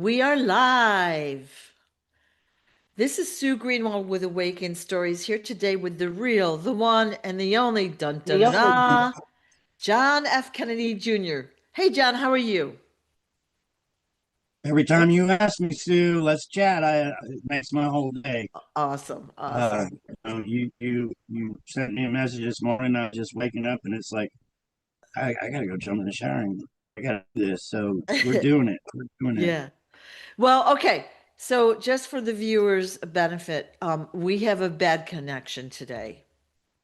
We are live. This is Sue Greenwald with Awakened Stories here today with the real, the one, and the only dun dun da John F. Kennedy Jr. Hey, John, how are you? Every time you ask me, Sue, let's chat. It makes my whole day. Awesome, Uh, awesome. you sent me a message this morning. I was just waking up, and it's like I gotta go jump in the shower. And I gotta do this. So we're doing it. We're doing it. Yeah. Well, okay. So just for the viewers' benefit, we have a bad connection today.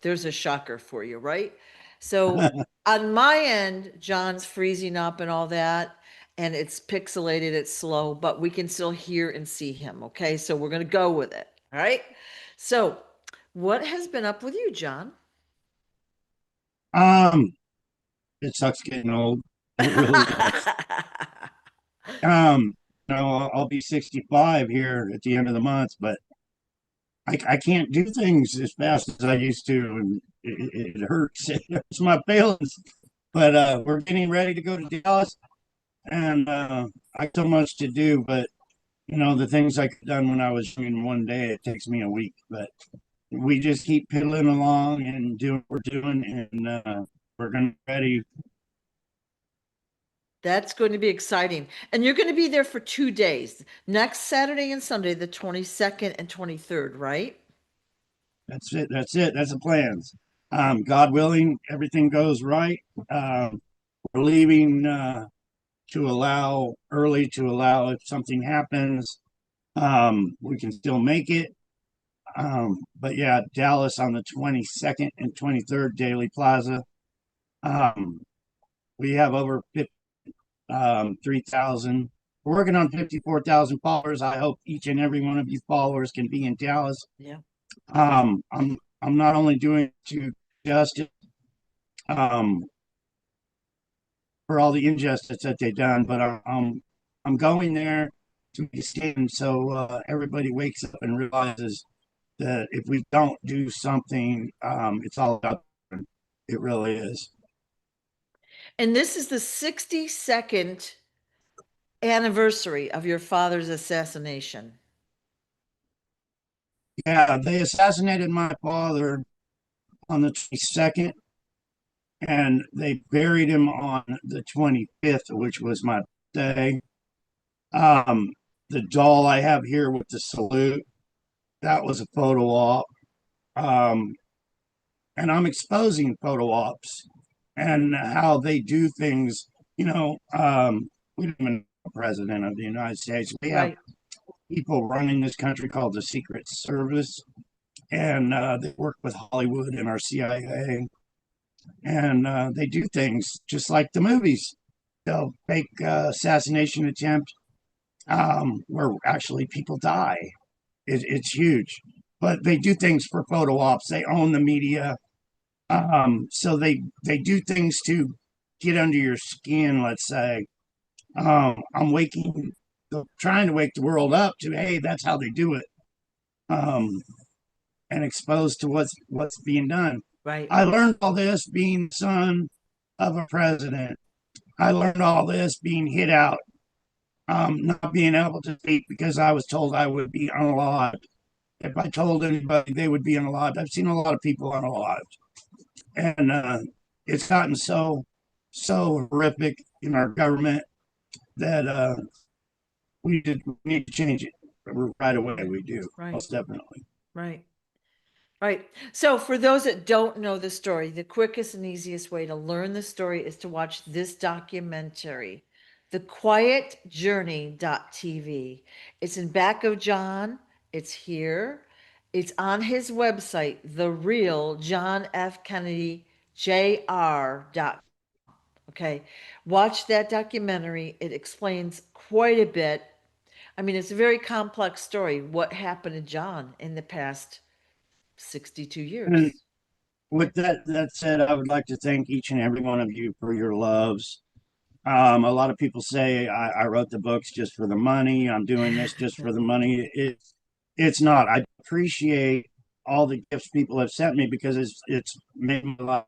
There's a shocker for you, right? So on my end, John's freezing up and all that, and it's pixelated, it's slow, but we can still hear and see him. Okay, so we're gonna go with it. All right. So, what has been up with you, John? um, it sucks getting old. It really does. Um, I'll be 65 here at the end of the month, but I can't do things as fast as I used to, and it hurts. It hurts my feelings. But we're getting ready to go to Dallas, and I got so much to do. But the things I could done when I was young in one day, it takes me a week. But we just keep piddling along and doing what we're doing, and we're gonna be ready. That's going to be exciting. And you're going to be there for 2 days, next Saturday and Sunday, the 22nd and 23rd, right? That's it. That's it. That's the plans. God willing, everything goes right. We're leaving to allow early to allow if something happens, we can still make it. But yeah, Dallas on the 22nd and 23rd, Daily Plaza. Um, we have over 3,000. We're working on 54,000 followers. I hope each and every one of you followers can be in Dallas. Yeah. I'm not only doing to justice um, for all the injustice that they've done, but I'm going there to make a stand so everybody wakes up and realizes that if we don't do something, it's all about it really is. And this is the 62nd anniversary of your father's assassination. Yeah, they assassinated my father on the 22nd, and they buried him on the 25th, which was my birthday. Um, the doll I have here with the salute, that was a photo op. Um, and I'm exposing photo ops and how they do things. We don't even have a president of the United States. We have Right. people running this country called the Secret Service, and they work with Hollywood and our CIA, and they do things just like the movies. They'll fake assassination attempt where actually people die. It's huge, but they do things for photo ops. They own the media, so they do things to get under your skin. Let's say I'm trying to wake the world up to hey, that's how they do it. Um, and exposed to what's being done. Right. I learned all this being the son of a president. I learned all this being hit out, not being able to speak because I was told I would be unalived. If I told anybody, they would be unalived. I've seen a lot of people unalived, and it's gotten so horrific in our government that we need to change it right away. We do Right. most definitely. Right. Right. So, for those that don't know the story, the quickest and easiest way to learn the story is to watch this documentary, The Quiet Journey.tv. It's in back of John. It's here. It's on his website, The Real John F. Kennedy Jr. Okay. Watch that documentary. It explains quite a bit. I mean, it's a very complex story. What happened to John in the past 62 And years. with that said, I would like to thank each and every one of you for your loves. A lot of people say I wrote the books just for the money. I'm doing this just for the money. It's not. I appreciate all the gifts people have sent me because it's made my life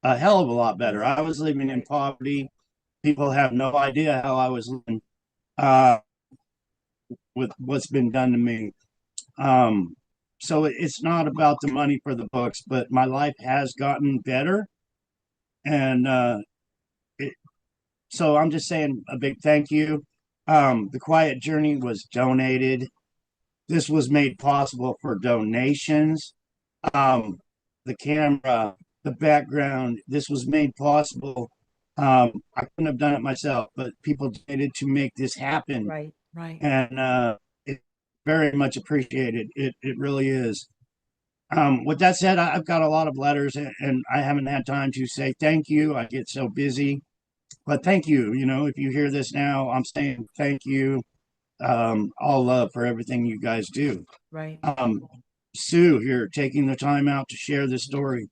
a hell of a lot better. I was living in Right. poverty. People have no idea how I was living. Uh, with what's been done to me. Um, so it's not about the money for the books, but my life has gotten better. And it, so I'm just saying a big thank you. The Quiet Journey was donated. This was made possible for donations. Um, the camera, the background, this was made possible. I couldn't have done it myself, but people donated to make this happen. Right, right, And it's very much appreciated. It really is. With that said, I've got a lot of letters and I haven't had time to say thank you. I get so busy, but thank you. You know, if you hear this now, I'm saying thank you. All love for everything you guys do. right. Um, Sue here taking the time out to share this story,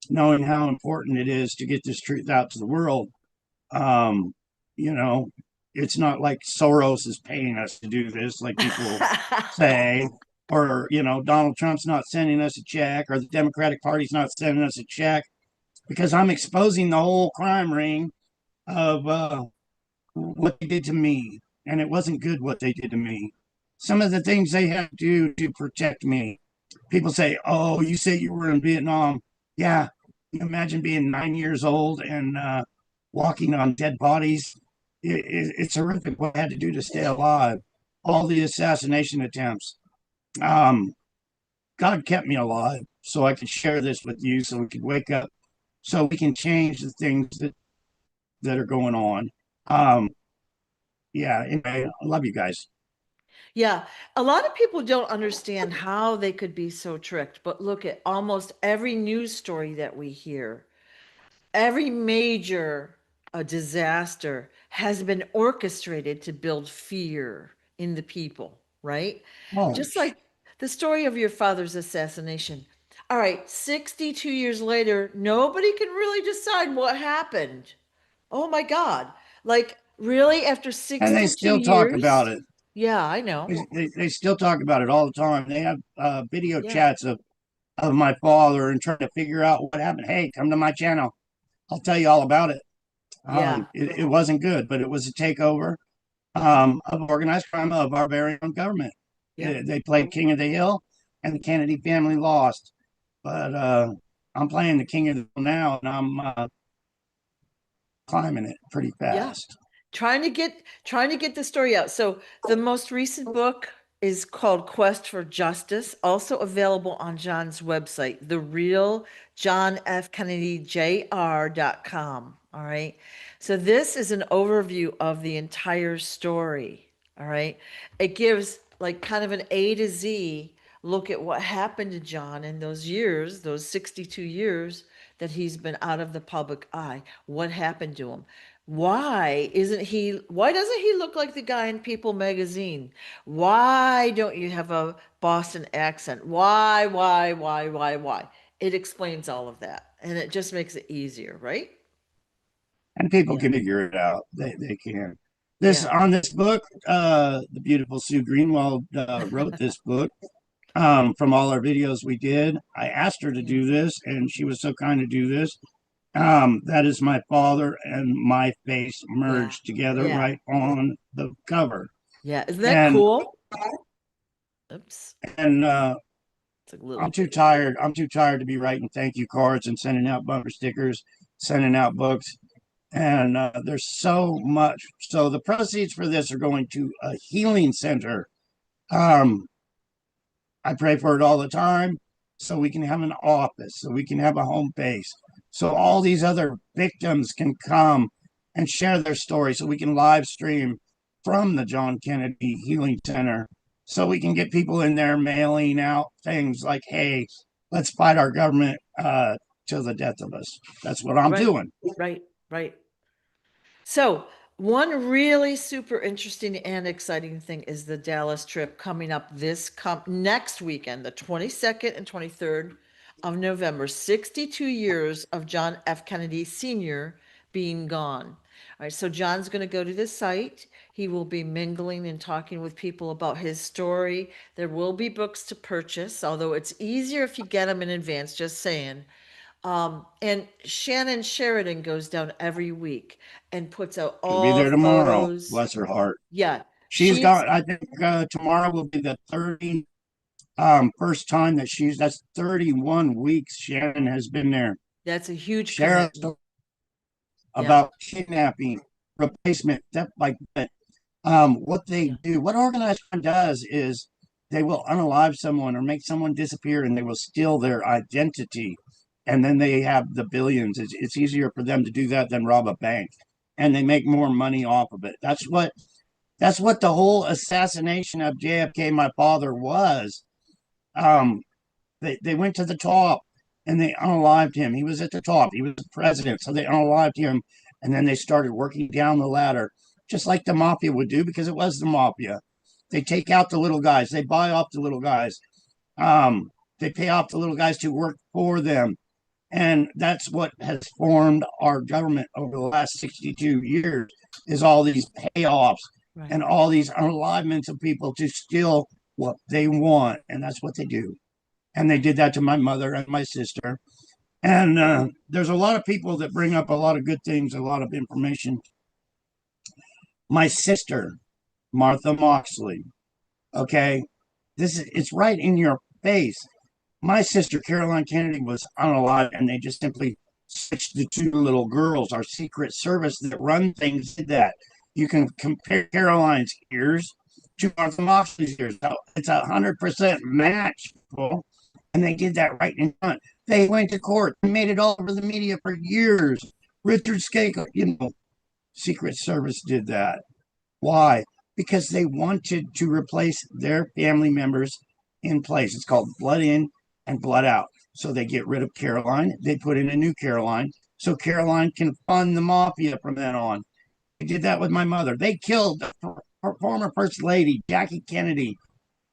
knowing how important it is to get this truth out to the world. Um, you know, it's not like Soros is paying us to do this, like people say, or, Donald Trump's not sending us a check, or the Democratic Party's not sending us a check, because I'm exposing the whole crime ring of what they did to me. And it wasn't good what they did to me. Some of the things they had to do to protect me. People say, oh, you say you were in Vietnam. Yeah. You imagine being 9 years old and walking on dead bodies. It's horrific what I had to do to stay alive. All the assassination attempts. Um, God kept me alive so I could share this with you, so we could wake up, so we can change the things that are going on. Um, yeah, anyway, I love you guys. Yeah, a lot of people don't understand how they could be so tricked, but look at almost every news story that we hear. Every major disaster has been orchestrated to build fear in the people, right? Oh, Just like the story of your father's assassination. All right, 62 years later, nobody can really decide what happened. Oh my God. Like, really, after and they 62 still talk about years? it. Yeah, I know. They still talk about it all the time. They have video Yeah, chats of my father and trying to figure out what happened. Hey, come to my channel. I'll tell you all about it. yeah, It wasn't good, but it was a takeover yeah, of organized crime of our very own government. yeah. They played King of the Hill, and the Kennedy family lost. But I'm playing the King of the Hill now, and I'm climbing it pretty Yeah. fast. Trying to get the story out. So the most recent book is called Quest for Justice, also available on John's website, the real John F. Kennedy Jr.com. All right. So this is an overview of the entire story. All right. It gives like kind of an A to Z look at what happened to John in those years, those 62 years that he's been out of the public eye. What happened to him? Why doesn't he look like the guy in People magazine? Why don't you have a Boston accent? Why? It explains all of that and it just makes it easier, right? And people Yeah. can figure it out. They can. This Yeah. on this book, the beautiful Sue Greenwald wrote this book from all our videos we did. I asked her to Yeah. do this, and she was so kind to do this. That is my father and my face Yeah. merged together Yeah. right on the cover. Yeah. Isn't that And cool? Oops. and It's a little I'm too bit. tired. I'm too tired to be writing thank you cards and sending out bumper stickers, sending out books. And there's so much. So the proceeds for this are going to a healing center. Um, I pray for it all the time, so we can have an office, so we can have a home base, so all these other victims can come and share their story, so we can live stream from the John Kennedy Healing Center, so we can get people in there mailing out things like, "Hey, let's fight our government till the death of us." That's what I'm Right. doing. Right. Right. So, one really super interesting and exciting thing is the Dallas trip coming up next weekend, the 22nd and 23rd of November. 62 years of John F. Kennedy Sr. being gone. All right, so John's going to go to this site. He will be mingling and talking with people about his story. There will be books to purchase, although it's easier if you get them in advance, just saying. And Shannon Sheridan goes down every week and puts out She'll be all there tomorrow. photos. Bless her heart. Yeah. She's She's gone. I think tomorrow will be the 30 first time that that's 31 weeks Shannon has been there. That's a huge Share commitment. Yeah, about kidnapping, replacement, stuff like that. What they yeah, do, what organized crime does is they will unalive someone or make someone disappear and they will steal their identity. And then they have the billions. It's easier for them to do that than rob a bank. And they make more money off of it. That's what the whole assassination of JFK, my father, was. Um, they went to the top and they unalived him. He was at the top. He was the president. So they unalived him. And then they started working down the ladder, just like the mafia would do, because it was the mafia. They take out the little guys, they buy off the little guys, they pay off the little guys to work for them. And that's what has formed our government over the last 62 years is all these payoffs right. and all these unalivements of people to steal what they want. And that's what they do. And they did that to my mother and my sister. And there's a lot of people that bring up a lot of good things, a lot of information. My sister, Martha Moxley, okay, it's right in your face. My sister, Caroline Kennedy, was unalive, and they just simply switched the two little girls. Our Secret Service that run things did that. You can compare Caroline's ears to Martha Moxley's ears. It's 100% match, people. And they did that right in front. They went to court. They made it all over the media for years. Richard Skakel, Secret Service did that. Why? Because they wanted to replace their family members in place. It's called blood in and blood out. So they get rid of Caroline, they put in a new Caroline, so Caroline can fund the mafia from then on. They did that with my mother. They killed the former First Lady, Jackie Kennedy.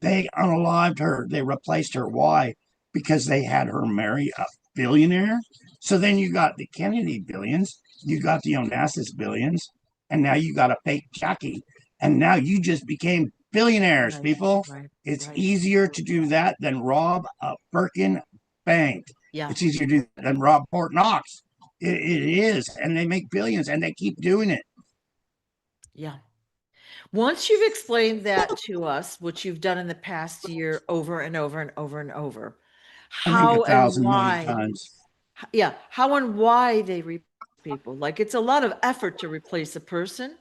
They unalived her. They replaced her. Why? Because they had her marry a billionaire. So then you got the Kennedy billions, you got the Onassis billions, and now you got a fake Jackie. And now you just became billionaires, Right, people. right, It's right. easier to do that than rob a freaking bank. Yeah, It's easier to do that than rob Fort Knox. It is. And they make billions and they keep doing it. yeah. Once you've explained that to us, which you've done in the past year over and over and over and over, I think a how and thousand million why, times. yeah, how and why they replace people. Like it's a lot of effort to replace a person,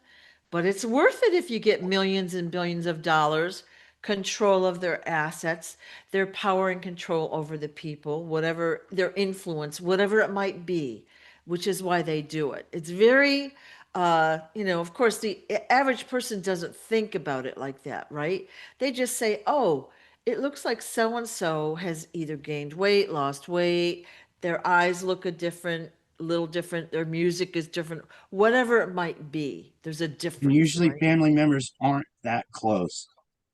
but it's worth it if you get millions and billions of dollars, control of their assets, their power and control over the people, whatever their influence, whatever it might be, which is why they do it. It's very, of course, the average person doesn't think about it like that, right? They just say, oh, it looks like so and so has either gained weight, lost weight, their eyes look a little different, their music is different, whatever it might be. There's a And difference, usually right? family members aren't that close.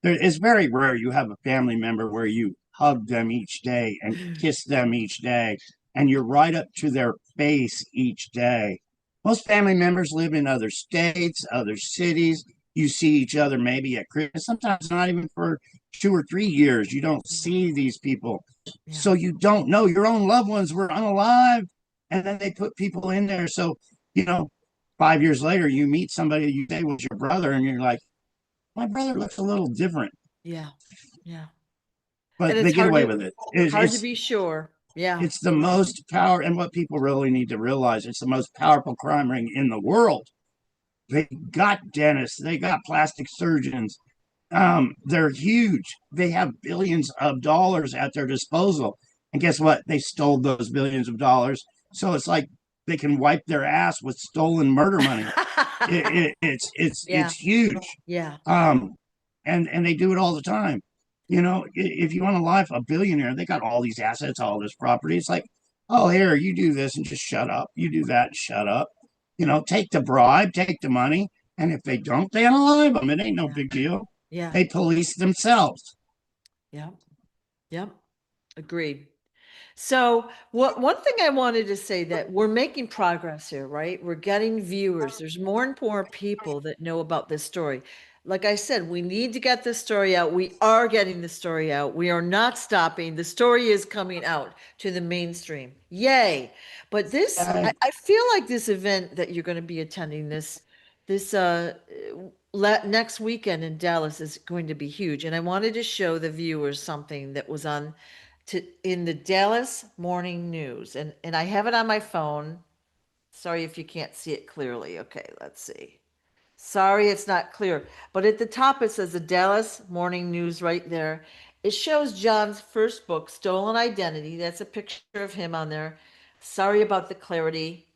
It's very rare you have a family member where you hug them each day and kiss them each day and you're right up to their face each day. Most family members live in other states, other cities. You see each other maybe at Christmas, sometimes not even for 2 or 3 years. You don't see these people. Yeah. So you don't know your own loved ones were unalive. And then they put people in there. So, you know, 5 years later, you meet somebody you say was your brother, and you're like, my brother looks a little different, Yeah. Yeah. And but they it's get away with it. It's hard to it's be sure. Yeah. it's the most power, and what people really need to realize, it's the most powerful crime ring in the world. They got dentists, they got plastic surgeons. They're huge. They have billions of dollars at their disposal, and guess what? They stole those billions of dollars, so it's like they can wipe their ass with stolen murder money. It's Yeah. huge. Yeah. Um, and they do it all the time. If you want to life a billionaire, they got all these assets, all this property. It's like, oh, here, you do this and just shut up. You do that and shut up. Take the bribe, take the money, and if they don't, they unalive them. It ain't no Yeah. big deal. Yeah. They police themselves. Yeah. Yeah. Agreed. So, what one thing I wanted to say that we're making progress here, right? We're getting viewers. There's more and more people that know about this story. Like I said, we need to get this story out. We are getting the story out. We are not stopping. The story is coming out to the mainstream. Yay. But this, Uh, I feel like this event that you're going to be attending, this next weekend in Dallas is going to be huge. And I wanted to show the viewers something that was on in the Dallas Morning News. And I have it on my phone. Sorry if you can't see it clearly. Okay, let's see. Sorry, it's not clear. But at the top, it says the Dallas Morning News right there. It shows John's first book, Stolen Identity. That's a picture of him on there. Sorry about the clarity,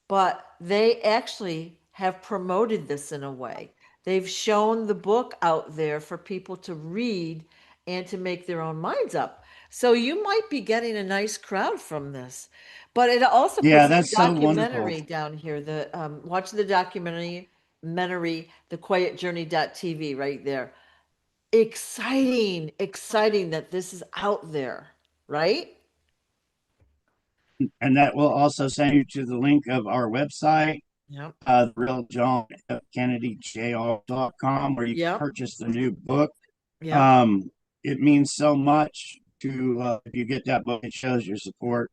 but they actually have promoted this in a way. They've shown the book out there for people to read and to make their own minds up. So you might be getting a nice crowd from this. But it also Yeah, puts a that's so wonderful. documentary down here. The watch the documentary, the quiet journey.tv right there. Exciting, exciting that this is out there, right? And that will also send you to the link of our website, Yep. the real John F. Kennedy JR.com, where you can Yep. purchase the new book. Yep. Um, it means so much to if you get that book, it shows your support.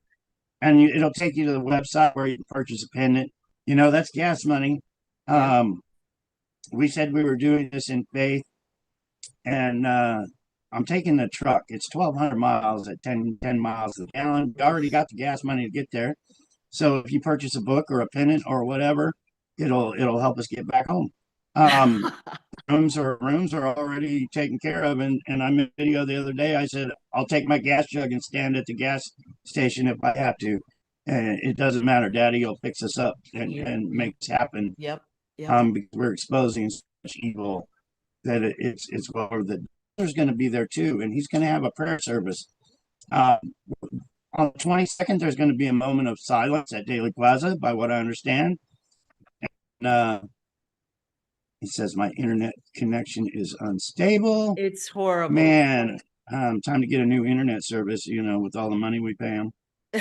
And it'll take you to the website where you can purchase a pendant. That's gas money. Yep. Um, we said we were doing this in faith, and I'm taking the truck. It's 1,200 miles at 10 miles a gallon. We already got the gas money to get there. So if you purchase a book or a pendant or whatever, it'll help us get back home. Um, rooms are already taken care of, and I made a video the other day. I said I'll take my gas jug and stand at the gas station if I have to, and it doesn't matter. Daddy will fix us up Yep. and Yep. make it happen. Yep. Yep. Because we're exposing so much evil that it's well worth it. There's going to be there too, and he's going to have a prayer service. Uh, on the 22nd, there's going to be a moment of silence at Daily Plaza, by what I understand. And, he says my internet connection is unstable. It's horrible. Man, time to get a new internet service. With all the money we pay him.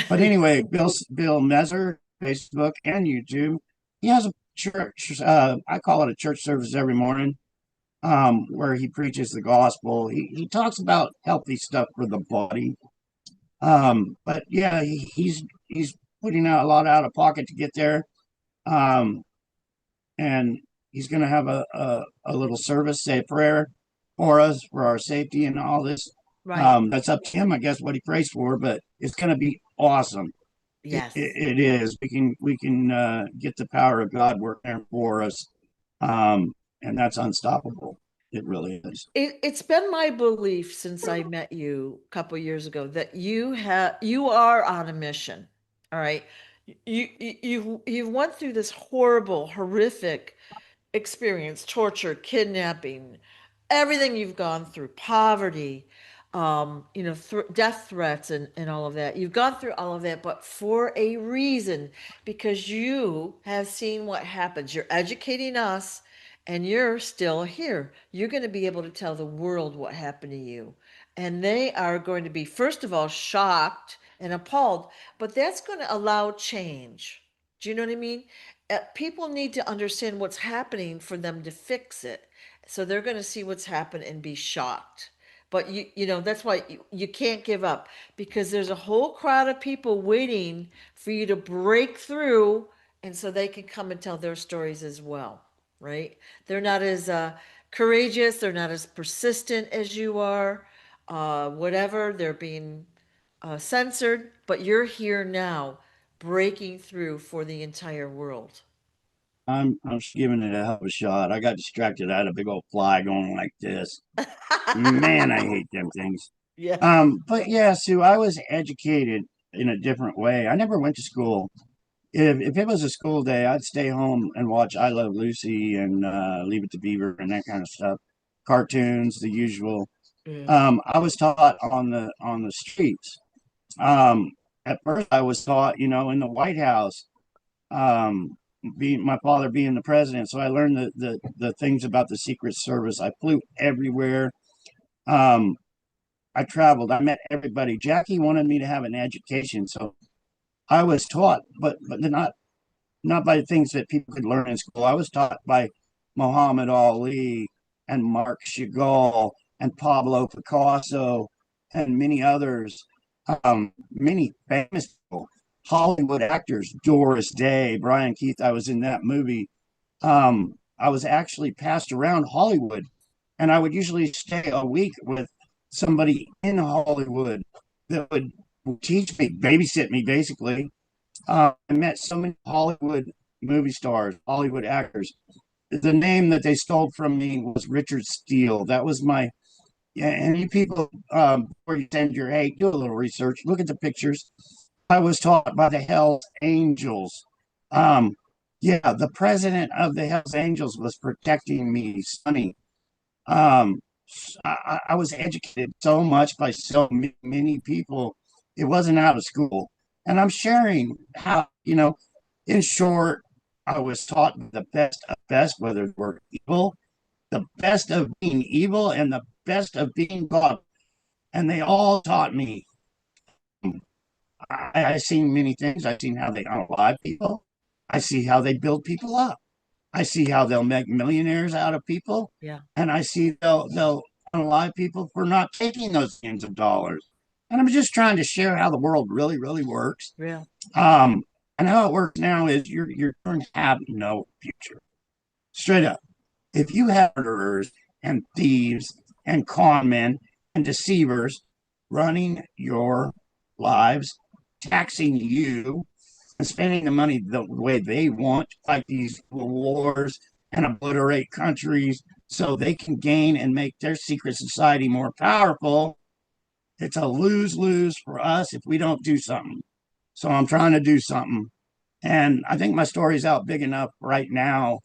But anyway, Bill Messer, Facebook and YouTube, he has a church. I call it a church service every morning, where he preaches the gospel. He talks about healthy stuff for the body. But yeah, he's putting out a lot out of pocket to get there. Um, and he's going to have a little service, say a prayer for us, for our safety and all this. Right. That's up to him, I guess, what he prays for, but it's going to be awesome. It, Yes. it, it is. We can get the power of God working for us, and that's unstoppable. It really is. It's been my belief since I met you a couple years ago that you are on a mission. All right. You've went through this horrible, horrific experience, torture, kidnapping, everything you've gone through, poverty, death threats and all of that. You've gone through all of that, but for a reason, because you have seen what happens. You're educating us and you're still here. You're going to be able to tell the world what happened to you. And they are going to be, first of all, shocked and appalled, but that's going to allow change. Do you know what I mean? People need to understand what's happening for them to fix it. So they're going to see what's happened and be shocked. But that's why you can't give up because there's a whole crowd of people waiting for you to break through and so they can come and tell their stories as well, right? They're not as courageous, they're not as persistent as you are, whatever, they're being censored, but you're here now breaking through for the entire world. I'm just giving it a hell of a shot. I got distracted. I had a big old fly going like this. Man, I hate them things. Yeah. But yeah, Sue, I was educated in a different way. I never went to school. If it was a school day, I'd stay home and watch I Love Lucy and Leave It to Beaver and that kind of stuff, cartoons, the usual. Yeah. I was taught on the streets. Um, at first, I was taught, in the White House, um, being my father being the president. So I learned the things about the Secret Service. I flew everywhere. Um, I traveled. I met everybody. Jackie wanted me to have an education, so I was taught, but not by things that people could learn in school. I was taught by Muhammad Ali and Marc Chagall and Pablo Picasso and many others, many famous people, Hollywood actors, Doris Day, Brian Keith. I was in that movie. Um, I was actually passed around Hollywood, and I would usually stay a week with somebody in Hollywood that would teach me, babysit me, basically. I met so many Hollywood movie stars, Hollywood actors. The name that they stole from me was Richard Steele. That was my, yeah. And you people, before you send your hate, do a little research, look at the pictures. I was taught by the Hells Angels. Um, yeah, the president of the Hells Angels was protecting me, Sonny. Um, I was educated so much by so many people. It wasn't out of school. And I'm sharing how, in short, I was taught the best of best, whether we're evil, the best of being evil, and the best of being God. And they all taught me. I've seen many things. I've seen how they unalive people. I see how they build people up. I see how they'll make millionaires out of people, Yeah. and I see they'll unalive people for not taking those millions of dollars. And I'm just trying to share how the world really, really works. Real. Um, and how it works now is you're going to have no future. Straight up. If you have murderers and thieves and con men and deceivers running your lives, taxing you, and spending the money the way they want, like these wars and obliterate countries so they can gain and make their secret society more powerful, it's a lose lose for us if we don't do something. So I'm trying to do something. And I think my story's out big enough right now.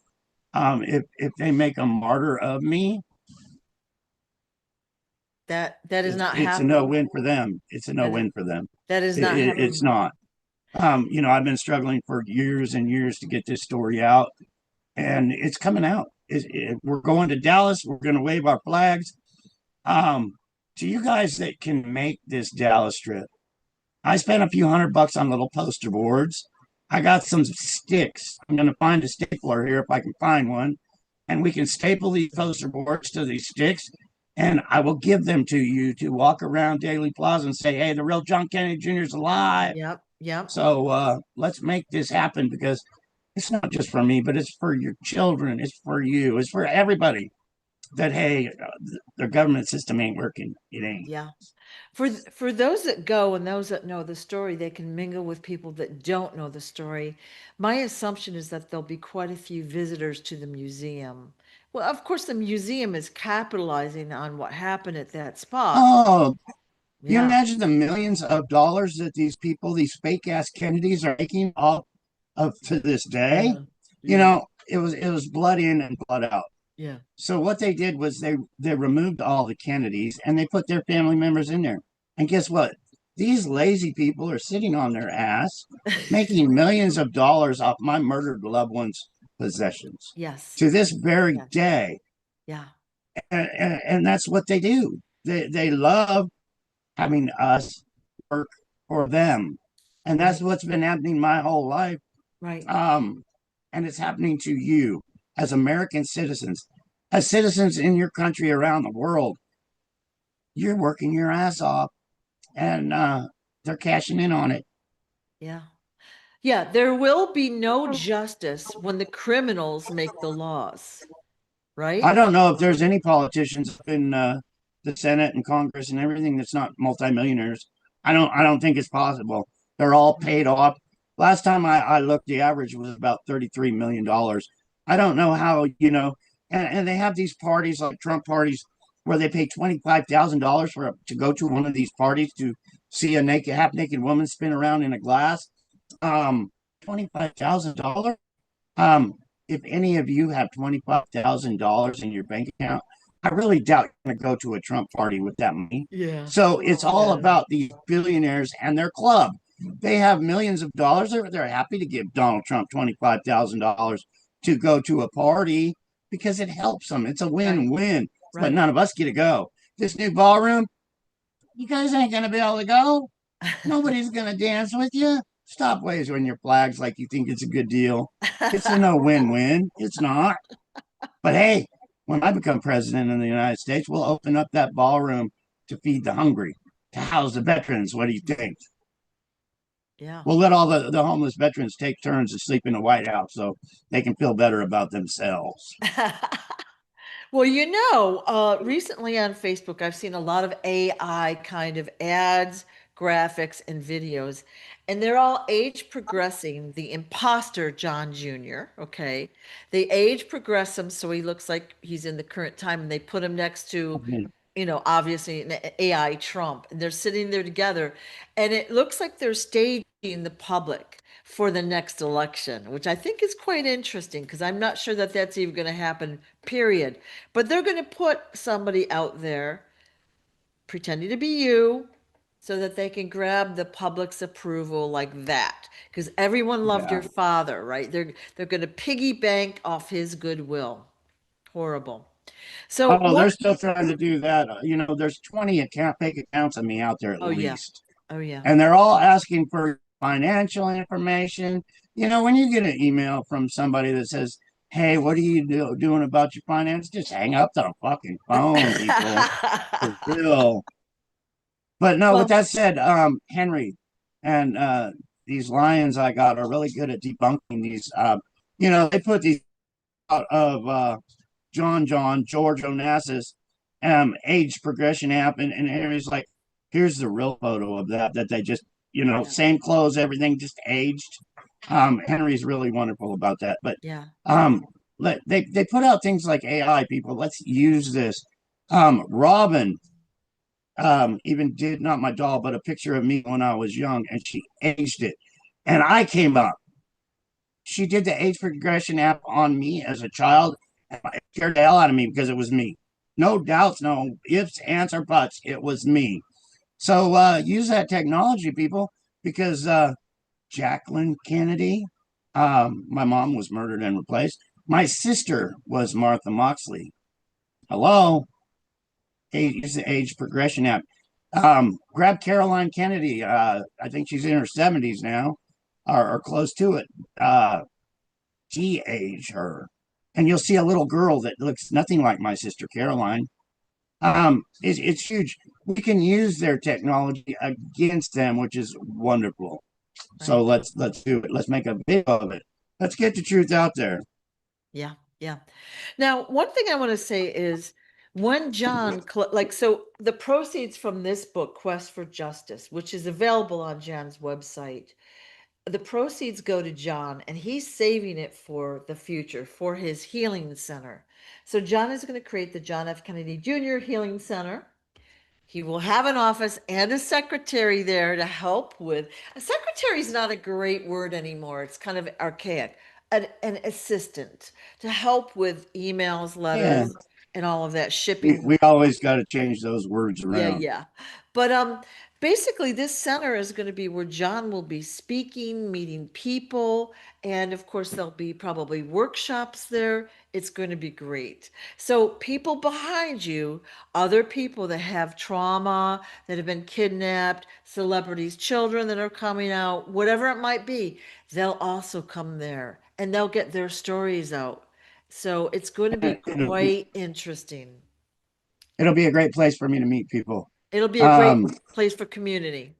If they make a martyr of me, That is not it's a no happening. win for them. It's a no That is, win for them. that is not It's happening. not. I've been struggling for years and years to get this story out, and it's coming out. We're going to Dallas. We're going to wave our flags. Um, to you guys that can make this Dallas trip, I spent a few $100 on little poster boards. I got some sticks. I'm going to find a stapler here if I can find one, and we can staple these poster boards to these sticks. And I will give them to you to walk around Daily Plaza and say, "Hey, the real John Kennedy Jr. is alive." Yep. Yep. So let's make this happen because it's not just for me, but it's for your children. It's for you. It's for everybody. That hey, the government system ain't working. It ain't. Yeah. For those that go and those that know the story, they can mingle with people that don't know the story. My assumption is that there'll be quite a few visitors to the museum. Well, of course, the museum is capitalizing on what happened at that spot. Oh, you Yeah. imagine the millions of dollars that these people, these fake ass Kennedys, are making off of to this day? Yeah. Yeah. It was blood in and blood out. Yeah. So what they did was they removed all the Kennedys and they put their family members in there. And guess what? These lazy people are sitting on their ass, making millions of dollars off my murdered loved ones' possessions Yes. to this very Yes. day. Yeah. And that's what they do. They love having us work for them. And that's Right. what's been happening my whole life. Right. Um, and it's happening to you as American citizens, as citizens in your country around the world. You're working your ass off, and they're cashing in on it. Yeah. Yeah. There will be no justice when the criminals make the laws, I right? don't know if there's any politicians in the Senate and Congress and everything that's not multimillionaires. I don't think it's possible. They're all paid off. Last time I looked, the average was about $33 million. I don't know how, and they have these parties like Trump parties where they pay $25,000 for to go to one of these parties to see a naked, half naked woman spin around in a glass. Um, $25,000. Um, if any of you have $25,000 in your bank account, I really doubt you're going to go to a Trump party with that money. Yeah. So it's all Yeah. about these billionaires and their club. They have millions of dollars. They're happy to give Donald Trump $25,000 to go to a party because it helps them. It's a Right. win-win. But Right. none of us get to go. This new ballroom, you guys ain't going to be able to go. Nobody's going to dance with you. Stop waving your flags like you think it's a good deal. It's a no win win. It's not. But hey, when I become president of the United States, we'll open up that ballroom to feed the hungry, to house the veterans. What do you think? Yeah. We'll let all the homeless veterans take turns to sleep in the White House so they can feel better about themselves. Well, recently on Facebook, I've seen a lot of AI kind of ads, graphics, and videos, and they're all age progressing the imposter John Jr. Okay. They age progress him so he looks like he's in the current time, and they put him next to, obviously an AI Trump, and they're sitting there together, and it looks like they're staging the public for the next election, which I think is quite interesting because I'm not sure that that's even going to happen, period. But they're going to put somebody out there pretending to be you so that they can grab the public's approval like that because everyone loved Yeah. your father, right? They're going to piggy bank off his goodwill. Horrible. So Oh, what? they're still trying to do that. There's 20 fake accounts of me out there at Oh yeah. least, Oh yeah. and they're all asking for financial information. When you get an email from somebody that says, "Hey, what are you doing about your finance?" Just hang up the fucking phone, people. For real. But no, with Well, that said, Henry, and these lions I got are really good at debunking these. They put these out of George Onassis age progression app, and Henry's like, here's the real photo of that they just, yeah, same clothes, everything just aged. Henry's really wonderful about that. But yeah, um, they put out things like AI people. Let's use this. Robin even did not my doll, but a picture of me when I was young, and she aged it. And I came up. She did the age progression app on me as a child, and it scared the hell out of me because it was me. No doubts, no ifs, ands, or buts. It was me. So use that technology, people, because Jacqueline Kennedy, my mom was murdered and replaced. My sister was Martha Moxley. Hello, use the age progression app. Grab Caroline Kennedy. I think she's in her 70s now, or close to it. De-age her, and you'll see a little girl that looks nothing like my sister Caroline. It's huge. We can use their technology against them, which is wonderful. So right. let's do it. Let's make a big of it. Let's get the truth out there. Yeah, yeah. Now, one thing I want to say is when so the proceeds from this book, Quest for Justice, which is available on John's website, the proceeds go to John and he's saving it for the future, for his healing center. So John is going to create the John F. Kennedy Jr. Healing Center. He will have an office and a secretary there to help with. A secretary is not a great word anymore. It's kind of archaic. An assistant to help with emails, Yeah, letters, and all of that we, shipping. we always got to change those words Yeah, around. yeah. But basically this center is going to be where John will be speaking, meeting people, and of course there'll be probably workshops there. It's going to be great. So people behind you, other people that have trauma, that have been kidnapped, celebrities, children that are coming out, whatever it might be, they'll also come there and they'll get their stories out. So it's going to be It'll be quite interesting. it'll be a great place for me to meet people. It'll be a great Um, place for community.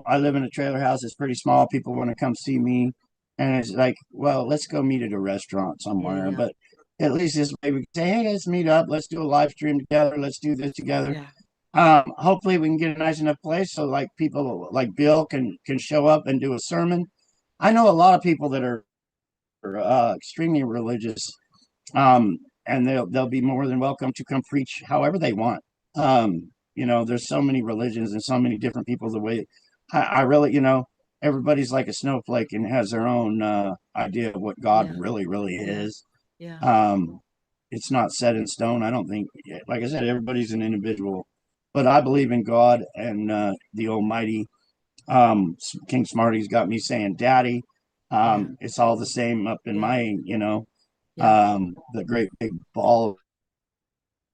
I live in a trailer house. It's pretty small. People want to come see me. And it's like, well, let's go meet at a restaurant Yeah, somewhere. yeah, But at least this way we can say, hey, let's meet up. Let's do a live stream together. Let's do this together. yeah, Hopefully we can get a nice enough place so like people like Bill can show up and do a sermon. I know a lot of people that are extremely religious, and they'll be more than welcome to come preach however they want. There's so many religions and so many different people. The way I really, everybody's like a snowflake and has their own idea of what God yeah, really, really yeah, is. yeah, Um, it's not set in stone. I don't think, like I said, everybody's an individual, but I believe in God and the Almighty. King Smarty's got me saying, "Daddy." yeah, It's all the same up in yeah, my, yeah, the great big ball of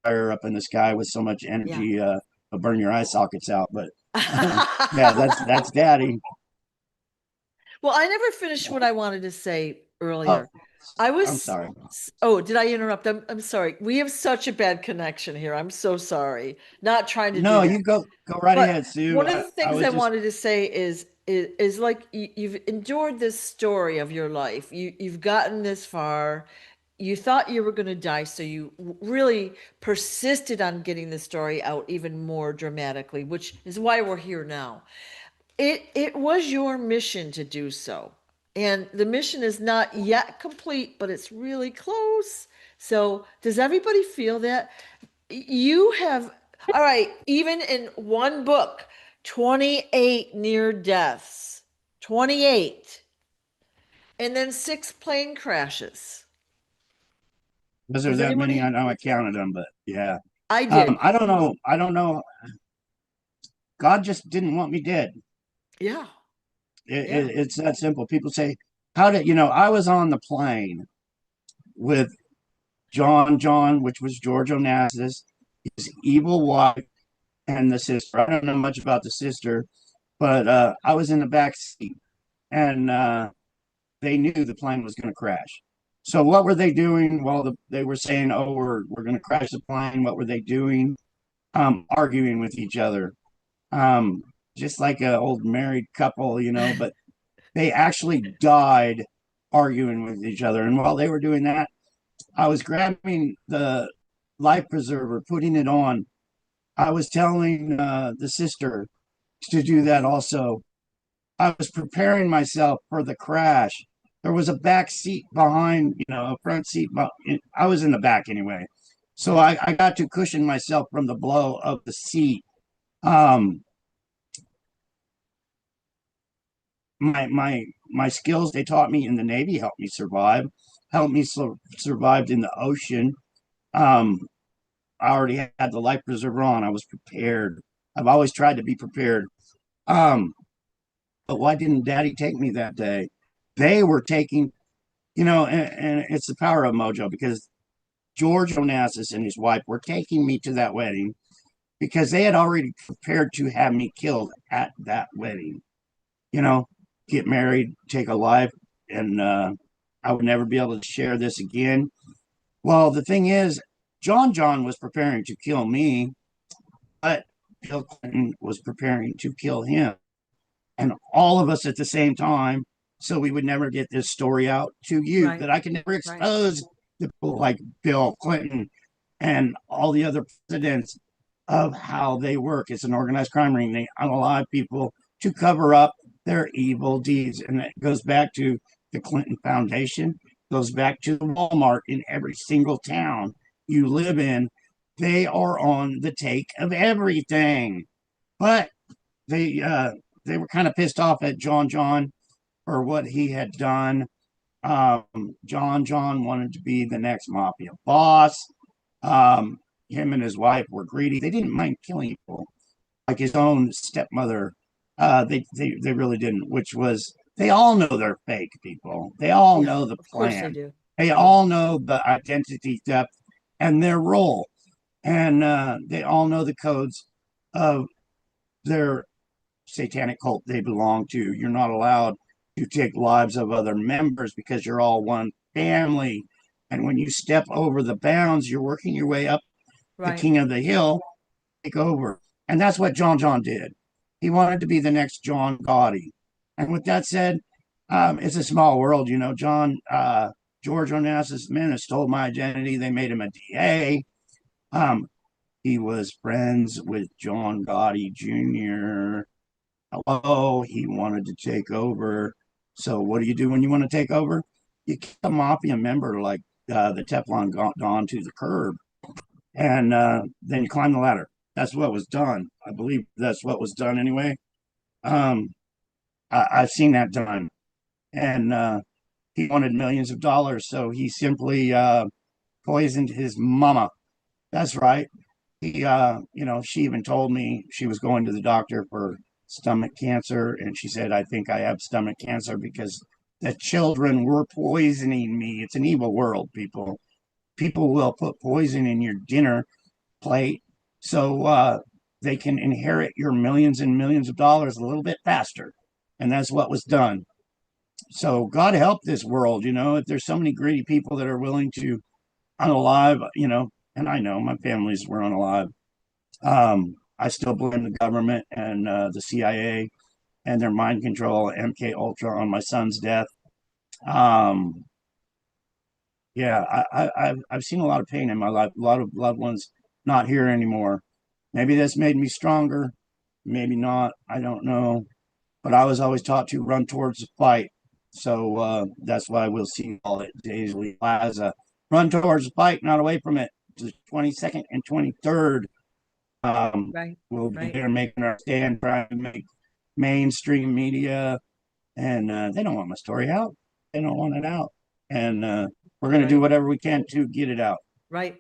fire up in the sky with so much yeah. energy, it'll burn your eye sockets out. But yeah, that's Daddy. Well, I never finished what I wanted to say Oh, earlier. I I'm was, sorry. oh, did I interrupt? I'm sorry. We have such a bad connection here. I'm so sorry. Not trying to do No, that. you go right But ahead, Sue. one of I, the I things was I just wanted to say is is like you've endured this story of your life. You've gotten this far. You thought you were going to die, so you really persisted on getting the story out even more dramatically, which is why we're here now. It was your mission to do so. And the mission is not yet complete, but it's really close. So, does everybody feel that? You have, all right, even in one book, 28 near deaths, 28, and then 6 plane crashes. Was there Does that many? I anybody? know I counted them, but yeah. I did. I don't know. I don't know. God just didn't want me dead. Yeah. Yeah. It's that simple. People say, "How did you know?" I was on the plane with John, which was George Onassis, his evil wife, and the sister. I don't know much about the sister, but I was in the back seat, and they knew the plane was going to crash. So what were they doing while they were saying, "Oh, we're going to crash the plane"? What were they doing? Arguing with each other, um, just like an old married couple, But they actually died arguing with each other. And while they were doing that, I was grabbing the life preserver, putting it on. I was telling the sister to do that also. I was preparing myself for the crash. There was a back seat behind, a front seat. I was in the back anyway. So Yeah. I got to cushion myself from the blow of the seat. Um, my skills they taught me in the Navy helped me survive, helped me survived in the ocean. Um, I already had the life preserver on. I was prepared. I've always tried to be prepared. Um, but why didn't Daddy take me that day? They were taking, and it's the power of mojo because George Onassis and his wife were taking me to that wedding because they had already prepared to have me killed at that wedding. You know, get married, take a life, and I would never be able to share this again. Well, the thing is, John was preparing to kill me, but Bill Clinton was preparing to kill him, and all of us at the same time. So we would never get this story out to you Right. that I can never Right. expose the people like Bill Clinton and all the other presidents of how they work. It's an organized crime ring. They unalive people to cover up their evil deeds. And that goes back to the Clinton Foundation, goes back to the Walmart in every single town you live in. They are on the take of everything. But they uh, they were kind of pissed off at John for what he had done. John wanted to be the next mafia boss. Um, Him and his wife were greedy. They didn't mind killing people, like his own stepmother. They really didn't. Which was they all know they're fake people. They all Yeah. know the Of course they plan. do. They Yeah. all know the identity theft and their role, and they all know the codes of their satanic cult they belong to. You're not allowed to take lives of other members because you're all one family. And when you step over the bounds, you're working your way up the Right. king of the hill, take over. And that's what John did. He wanted to be the next John Gotti. And with that said, it's a small world, George Onassis men have stole my identity. They made him a DA. Um, he was friends with John Gotti Jr. Hello, he wanted to take over. So what do you do when you want to take over? You kick a mafia member like the Teflon Don to the curb, and then you climb the ladder. That's what was done. I believe that's what was done anyway. Um, I've seen that done, and he wanted millions of dollars, so he simply poisoned his mama. That's right. She even told me she was going to the doctor for stomach cancer, and she said, "I think I have stomach cancer because the children were poisoning me." It's an evil world, people. People will put poison in your dinner plate so they can inherit your millions and millions of dollars a little bit faster, and that's what was done. So God help this world. If there's so many greedy people that are willing to unalive, and I know my families were unalive. I still blame the government and the CIA and their mind control, MK Ultra on my son's death. Um, yeah, I've seen a lot of pain in my life. A lot of loved ones not here anymore. Maybe this made me stronger, maybe not. I don't know. But I was always taught to run towards the fight. So that's why we'll see all it Daisley Plaza. Run towards the fight, not away from it. The 22nd and 23rd. Right, We'll be right, there making our stand, trying to make mainstream media, and they don't want my story out. They don't want it out, and we're going to do right, whatever we can to get it out. right.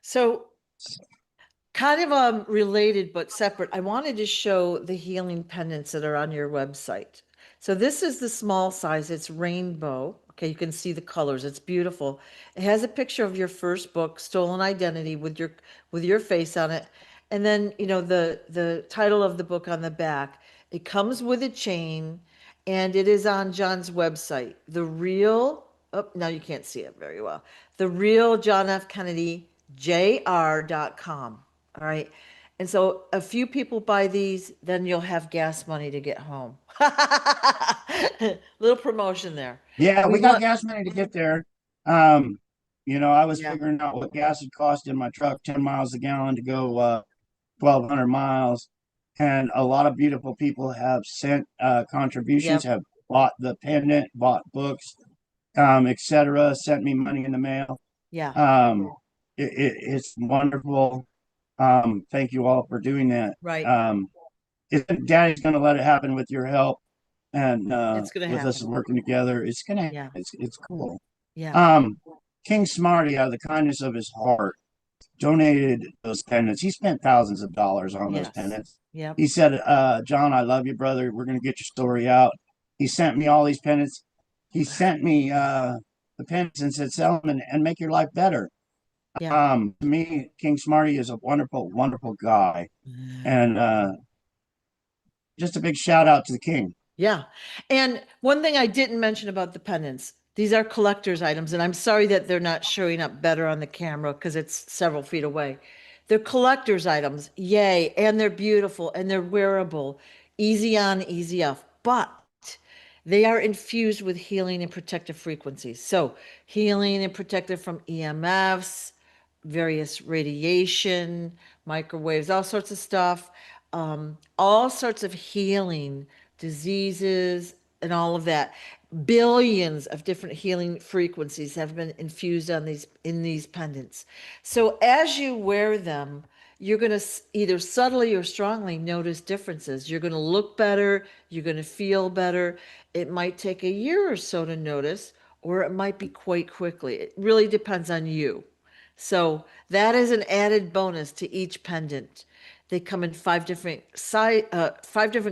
So kind of related but separate, I wanted to show the healing pendants that are on your website. So this is the small size, it's rainbow. Okay, you can see the colors, it's beautiful. It has a picture of your first book, Stolen Identity, with your face on it. And then, the title of the book on the back. It comes with a chain and it is on John's website. Oh, now you can't see it very well. The real John F. Kennedy, jr.com. All right. And so a few people buy these, then you'll have gas money to get home. Little promotion there. Yeah, We we got want, gas money to get there. Um, I was yeah, figuring out what gas would cost in my truck, 10 miles a gallon to go 1,200 miles. And a lot of beautiful people have sent contributions, yep, have bought the pendant, bought books, etc., sent me money in the mail. yeah, Um, it's wonderful. Thank you all for doing that. right. Um, Daddy's going to let it happen with your help and It's gonna with us happen. working together. Yeah, It's cool. yeah, Um, King Smarty, out of the kindness of his heart, donated those pendants. He spent thousands of dollars on those yes, pendants. yep, He said, John, I love you, brother. We're going to get your story out. He sent me all these pendants. He sent me the pendants and said, sell them and make your life better. yeah. To me, King Smarty is a wonderful, wonderful guy. And just a big shout out to the king. Yeah. And one thing I didn't mention about the pendants, these are collector's items, and I'm sorry that they're not showing up better on the camera because it's several feet away. They're collector's items, yay, and they're beautiful and they're wearable, easy on, easy off. But they are infused with healing and protective frequencies. So, healing and protective from EMFs, various radiation, microwaves, all sorts of stuff, all sorts of healing, diseases, and all of that. Billions of different healing frequencies have been infused on these in these pendants. So as you wear them, you're going to either subtly or strongly notice differences. You're going to look better, you're going to feel better. It might take a year or so to notice, or it might be quite quickly. It really depends on you. So that is an added bonus to each pendant. They come in five different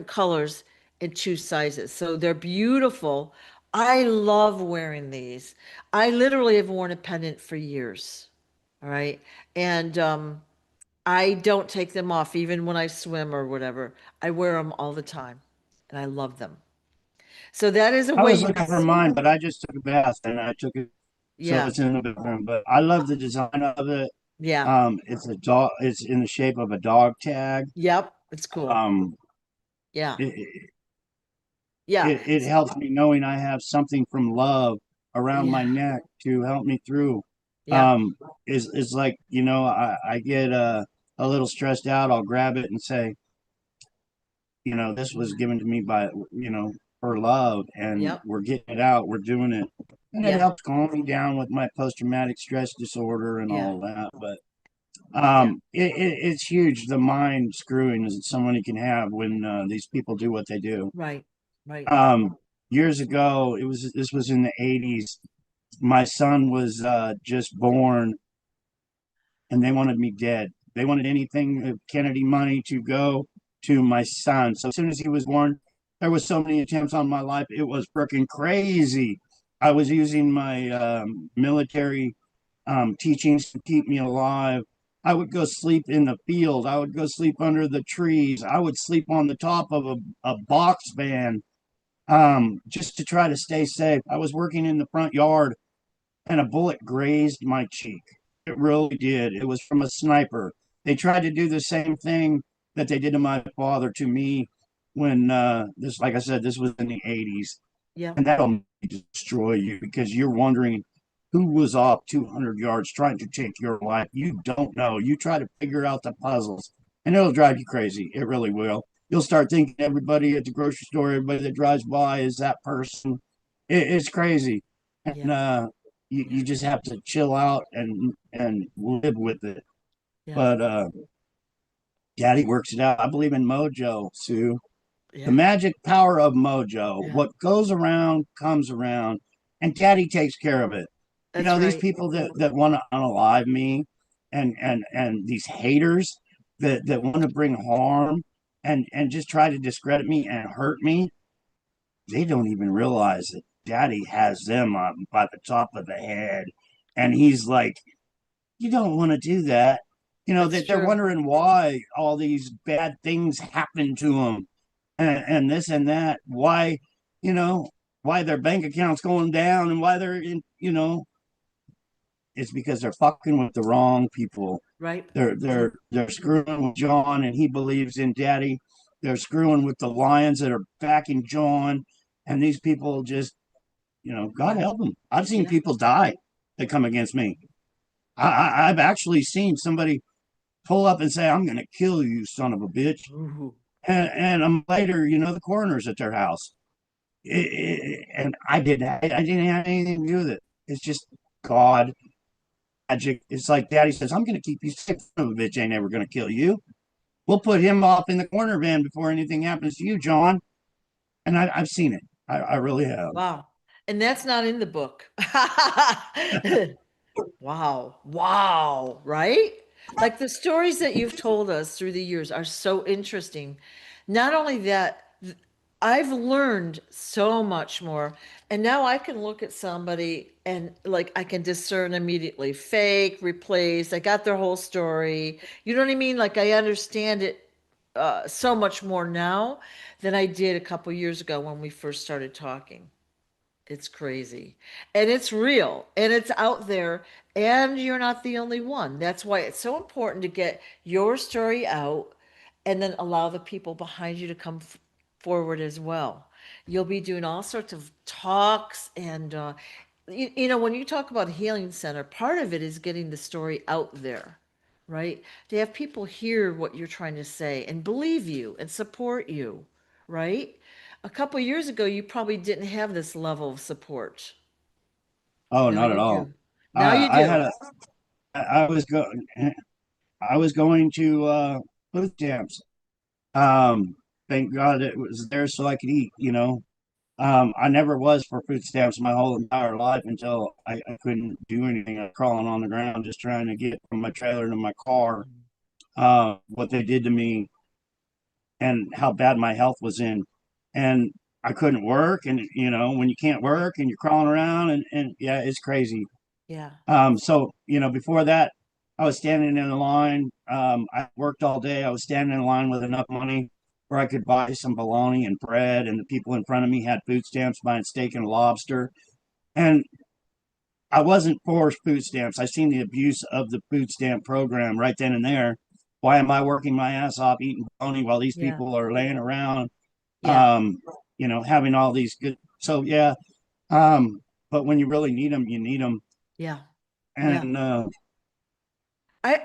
colors and two sizes. So they're beautiful. I love wearing these. I literally have worn a pendant for years. All right. And I don't take them off even when I swim or whatever. I wear them all the time and I love them. So that is a I way was you looking can, for mine, but I just took a bath and I took it, so yeah, it's in the bathroom. But I love the design of it. yeah, It's a dog. It's in the shape of a dog tag. yep. It's cool. Um, Yeah. it, Yeah. it helps me knowing I have something from love around my Yeah. neck to help me through. Yeah. Um, is like I get a little stressed out. I'll grab it and say, this was given to me by for love, and Yep. we're getting it out. We're doing it, and it Yeah. helps calm me down with my post traumatic stress disorder and Yeah. all that. But Yeah. it's huge the mind screwing that somebody can have when these people do what they do. Right. Right. Um, Years ago, this was in the 80s. My son was just born, and they wanted me dead. They wanted anything Kennedy money to go to my son. So as soon as he was born, there was so many attempts on my life. It was freaking crazy. I was using my military teachings to keep me alive. I would go sleep in the field. I would go sleep under the trees. I would sleep on the top of a box van just to try to stay safe. I was working in the front yard and a bullet grazed my cheek. It really did. It was from a sniper. They tried to do the same thing that they did to my father to me when this, like I said, this was in the 80s, Yeah. and that'll destroy you because you're wondering who was off 200 yards trying to take your life. You don't know. You try to figure out the puzzles, and it'll drive you crazy. It really will. You'll start thinking everybody at the grocery store, everybody that drives by is that person. It's crazy, and Yeah. you Yeah. just have to chill out and live with it. Yeah. But Daddy works it out. I believe in mojo, Sue. The Yeah. magic power of mojo. Yeah. What goes around comes around, and Daddy takes care of it. You That's know, these right. people that want to unalive me, and these haters that want to bring harm and just try to discredit me and hurt me, they don't even realize that Daddy has them by the top of the head, and he's like, you don't want to do that. You know, That's that they're true. wondering why all these bad things happen to them, and this and that. Why, you know, why their bank accounts going down and why they're in, it's because they're fucking with the wrong people. Right. They're screwing with John, and he believes in Daddy. They're screwing with the lions that are backing John, and these people just, God Yeah. help them. I've seen Yeah. people die that come against me. I've actually seen somebody pull up and say, "I'm going to kill you, son of a bitch," Ooh. and I'm later, the coroner's at their house, and I didn't have anything to do with it. It's just God magic. It's like Daddy says, "I'm going to keep you safe, son of a bitch. Ain't ever going to kill you. We'll put him off in the corner van before anything happens to you, John." And I've seen it. I really have. Wow. And that's not in the book. Wow. Wow. Right? Like the stories that you've told us through the years are so interesting. Not only that, I've learned so much more. And now I can look at somebody and like I can discern immediately fake, replaced. I got their whole story. You know what I mean? Like I understand it so much more now than I did a couple years ago when we first started talking. It's crazy. And it's real and it's out there and you're not the only one. That's why it's so important to get your story out and then allow the people behind you to come forward as well. You'll be doing all sorts of talks and when you talk about healing center, part of it is getting the story out there, right? To have people hear what you're trying to say and believe you and support you, right? A couple years ago, you probably didn't have this level of support. Oh, Now not at you all. do. Now you I had do. a. I was going to food stamps. Thank God it was there so I could eat. I never was for food stamps my whole entire life until I couldn't do anything. I was crawling on the ground just trying to get from my trailer to my car. What they did to me and how bad my health was in. And I couldn't work. And, when you can't Right. work and you're crawling around and yeah, it's crazy. Yeah. So, before that, I was standing in a line. I worked all day. I was standing in line with enough money where I could buy some bologna and bread. And the people in front of me had food stamps buying steak and lobster. And I wasn't for food stamps. I seen the abuse of the food stamp program right then and there. Why am I working my ass off eating bologna while these Yeah. people are laying around, Yeah. having all these good? So yeah, um, but when you really need them, you need them. Yeah. Yeah. And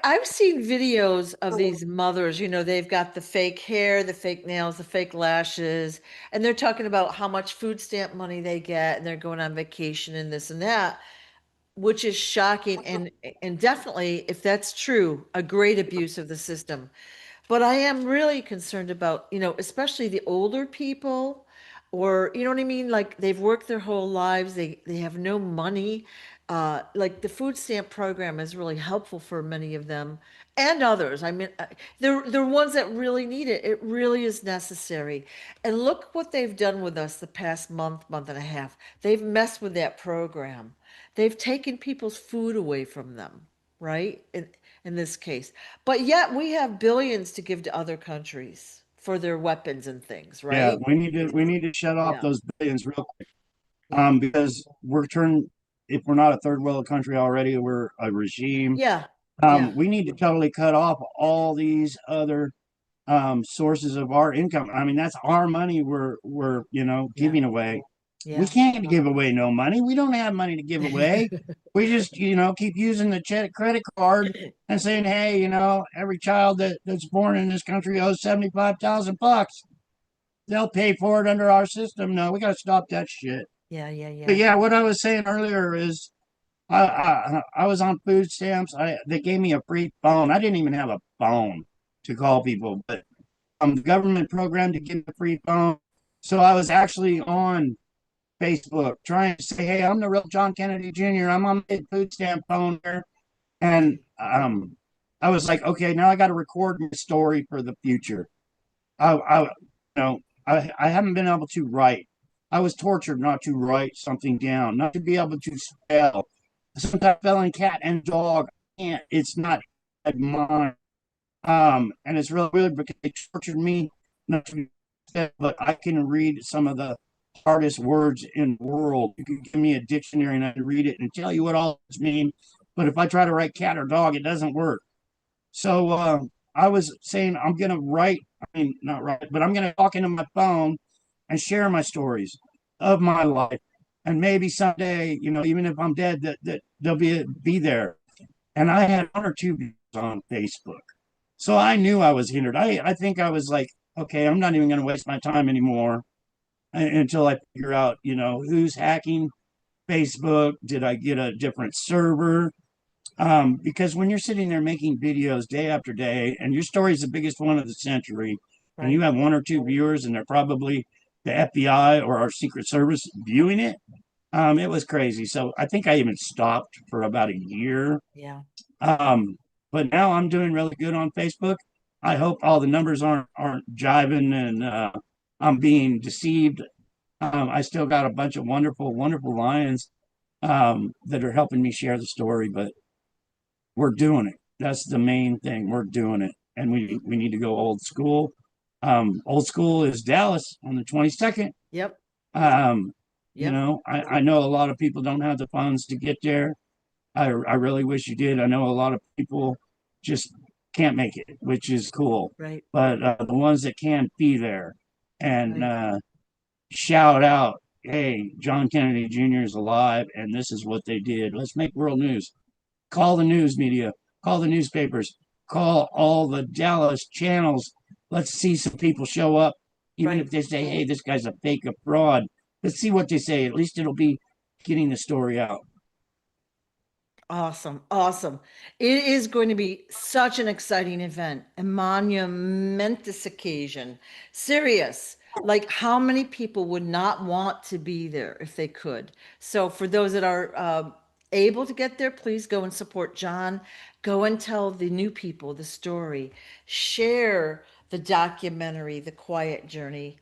I've seen videos of these mothers, they've got the fake hair, the fake nails, the fake lashes, and they're talking about how much food stamp money they get and they're going on vacation and this and that, which is shocking and definitely, if that's true, a great abuse of the system. But I am really concerned about, especially the older people or, you know what I mean? Like they've worked their whole lives, they have no money. Like the food stamp program is really helpful for many of them and others. I mean, they're ones that really need it. It really is necessary. And look what they've done with us the past month, month and a half. They've messed with that program. They've taken people's food away from them, right? In this case. But yet we have billions to give to other countries for their weapons and things, yeah, right? we need to shut off Yeah. those billions real quick. Yeah. Because we're turning. If we're not a third world country already, we're a regime. Yeah. Yeah. We need to totally cut off all these other sources of our income. I mean, that's our money we're Yeah. giving away. We Yeah. can't give away no money. We don't have money to give away. We just keep using the credit card and saying, hey, every child that's born in this country owes 75,000 bucks. They'll pay for it under our system. No, we got to stop that shit. Yeah. Yeah. But Yeah. yeah, what I was saying earlier is I was on food stamps. They gave me a free phone. I didn't even have a phone to call people, but the government program to give me a free phone. So I was actually on Facebook trying to say, hey, I'm the real John Kennedy Jr. I'm on the food stamp phone here. And I was like, okay, now I got to record my story for the future. I I haven't been able to write. I was tortured not to write something down, not to be able to spell. Sometimes spelling cat and dog, I can't. It's not mine. And it's really weird because they tortured me not to be spell, but I can read some of the hardest words in the world. You can give me a dictionary and I can read it and tell you what all this mean. But if I try to write cat or dog, it doesn't work. So I was saying I'm gonna write. I mean, not write, but I'm gonna talk into my phone and share my stories of my life. And maybe someday, even if I'm dead, that they'll be there. And I had one or two views on Facebook, so I knew I was hindered. I think I was like, okay, I'm not even gonna waste my time anymore until I figure out, who's hacking Facebook. Did I get a different server? Because when you're sitting there making videos day after day, and your story is the biggest one of the century, and you Right. have one or two viewers, and they're probably the FBI or our Secret Service viewing it, it was crazy. So I think I even stopped for about a year. Yeah. Um, but now I'm doing really good on Facebook. I hope all the numbers aren't jiving and I'm being deceived. I still got a bunch of wonderful, wonderful lions that are helping me share the story, but we're doing it. That's the main thing. We're doing it, and we need to go old school. Old school is Dallas on the 22nd. Yep. Um, Yep. I know a lot of people don't have the funds to get there. I really wish you did. I know a lot of people just can't make it, which is cool. Right. But the ones that can be there and Right. shout out, hey, John Kennedy Jr. is alive, and this is what they did. Let's make world news. Call the news media, call the newspapers, call all the Dallas channels. Let's see some people show up, even Right. if they say, hey, this guy's a fake, a fraud. Let's see what they say. At least it'll be getting the story out. Awesome. Awesome. It is going to be such an exciting event, a monumentous occasion. Serious. Like, how many people would not want to be there if they could? So, for those that are able to get there, please go and support John. Go and tell the new people the story. Share the documentary, The Quiet Journey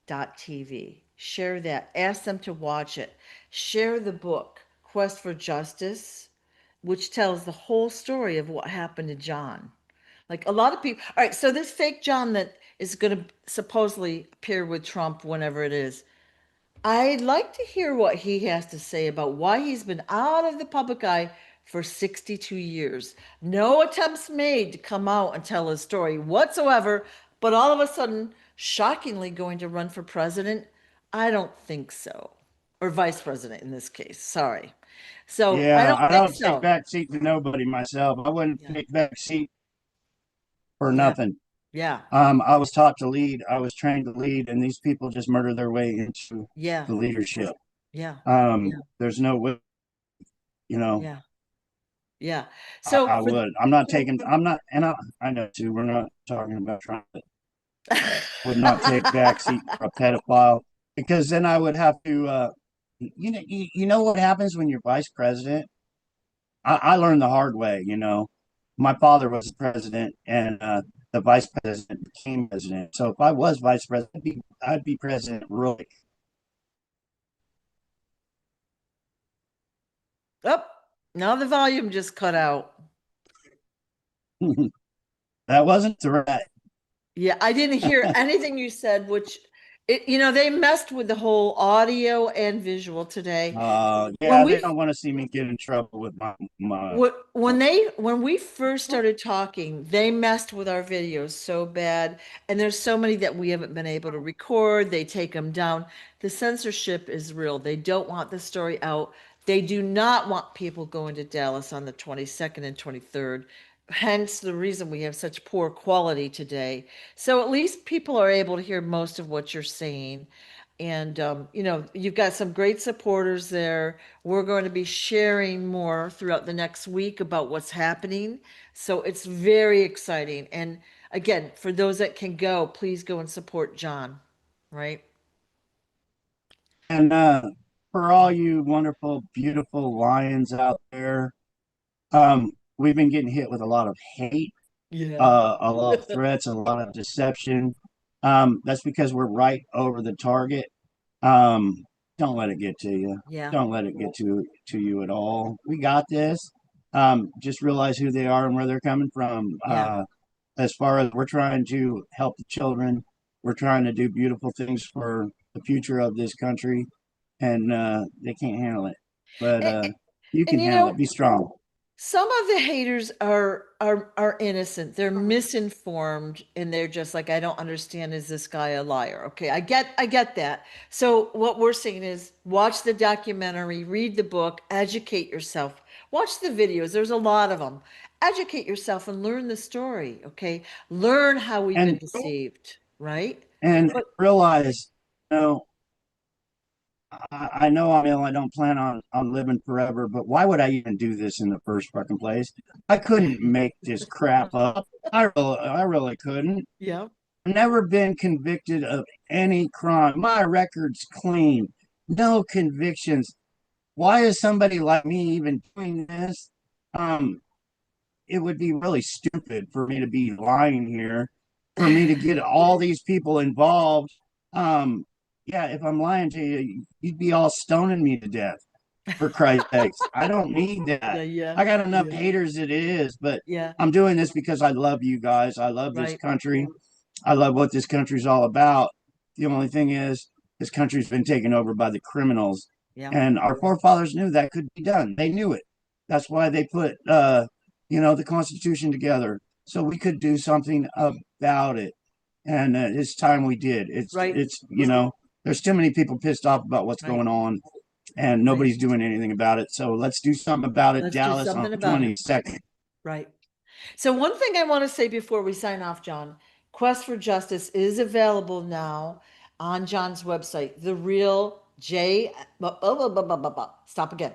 TV. Share that. Ask them to watch it. Share the book, Quest for Justice, which tells the whole story of what happened to John. Like a lot of people. All right, so this fake John that is going to supposedly appear with Trump whenever it is, I'd like to hear what he has to say about why he's been out of the public eye for 62 years. No attempts made to come out and tell his story whatsoever, but all of a sudden, shockingly going to run for president? I don't think so. Or vice president in this case. Sorry. So I Yeah, don't I think don't take so. back seat to nobody myself. I wouldn't Yeah. take back seat for Yeah. nothing. Yeah. I was taught to lead. I was trained to lead, and these people just murder their way into Yeah. the leadership. Yeah. There's no way, you know, Yeah. Yeah. So I for would. I'm not taking. I'm not, and I know too. We're not talking about Trump. But would not take backseat for a pedophile because then I would have to. You know what happens when you're vice president? I learned the hard way. My father was president, and the vice president became president. So if I was vice president, I'd be president really. oh, now the volume just cut out. That wasn't the right. Yeah, I didn't hear anything you said, which They messed with the whole audio and visual today. When Yeah, they we don't want to see me get in trouble with my when we first started talking, they messed with our videos so bad, and there's so many that we haven't been able to record. They take them down. The censorship is real. They don't want the story out. They do not want people going to Dallas on the 22nd and 23rd. Hence the reason we have such poor quality today. So at least people are able to hear most of what you're saying. And, you've got some great supporters there. We're going to be sharing more throughout the next week about what's happening. So it's very exciting. And again, for those that can go, please go and support John, right? and for all you wonderful, beautiful lions out there, we've been getting hit with a lot of hate, Yeah. a lot of threats, a lot of deception. That's because we're right over the target. Um, don't let it get to you. Yeah. Don't let it get to you at all. We got this. Just realize who they are and where they're coming from. Yeah. As far as we're trying to help the children, we're trying to do beautiful things for the future of this country, and they can't handle it. But And, you and can handle it. Be strong. some of the haters are innocent. They're misinformed and they're just like, I don't understand, is this guy a liar? Okay, I get that. So what we're saying is watch the documentary, read the book, educate yourself. Watch the videos. There's a lot of them. Educate yourself and learn the story, okay? Learn how we've been and deceived, right? and But realize, you know, I know I'm ill. I don't plan on living forever, but why would I even do this in the first fucking place? I couldn't make this crap up. I really couldn't. yeah. I've never been convicted of any crime. My record's clean. No convictions. Why is somebody like me even doing this? Um, it would be really stupid for me to be lying here, for me to get all these people involved. Um, yeah, if I'm lying to you, you'd be all stoning me to death, for Christ's sakes. I don't need Yeah, that. yeah, I got enough yeah, haters as it is, but yeah, I'm doing this because I love you guys. I love this right. country. I love what this country's all about. The only thing is, this country's been taken over by the criminals, Yeah, and our forefathers knew that could be done. They knew it. That's why they put, the Constitution together so we could do something about it. And it's time we did. It's right, it's there's too many people pissed off about what's right, going on, and right. nobody's doing anything about it. So let's do something about it. Let's do Dallas on something the about it. 22nd. Right. So one thing I want to say before we sign off, John, Quest for Justice is available now on John's website, the real J stop again.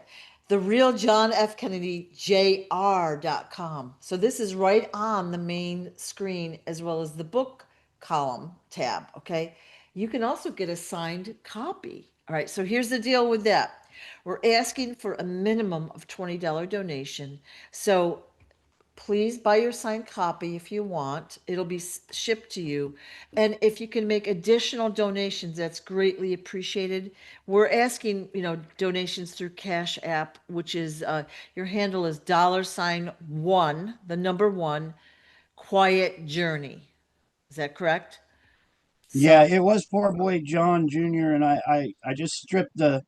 The real John F. Kennedy Jr.com. So this is right on the main screen as well as the book column tab. Okay. You can also get a signed copy. All right. So here's the deal with that. We're asking for a minimum of $20 donation. So please buy your signed copy if you want. It'll be shipped to you. And if you can make additional donations, that's greatly appreciated. We're asking, donations through Cash App, which is your handle is $1, the number one, Quiet Journey. Is that correct? Yeah, So, it was poor boy John Jr. and I just stripped the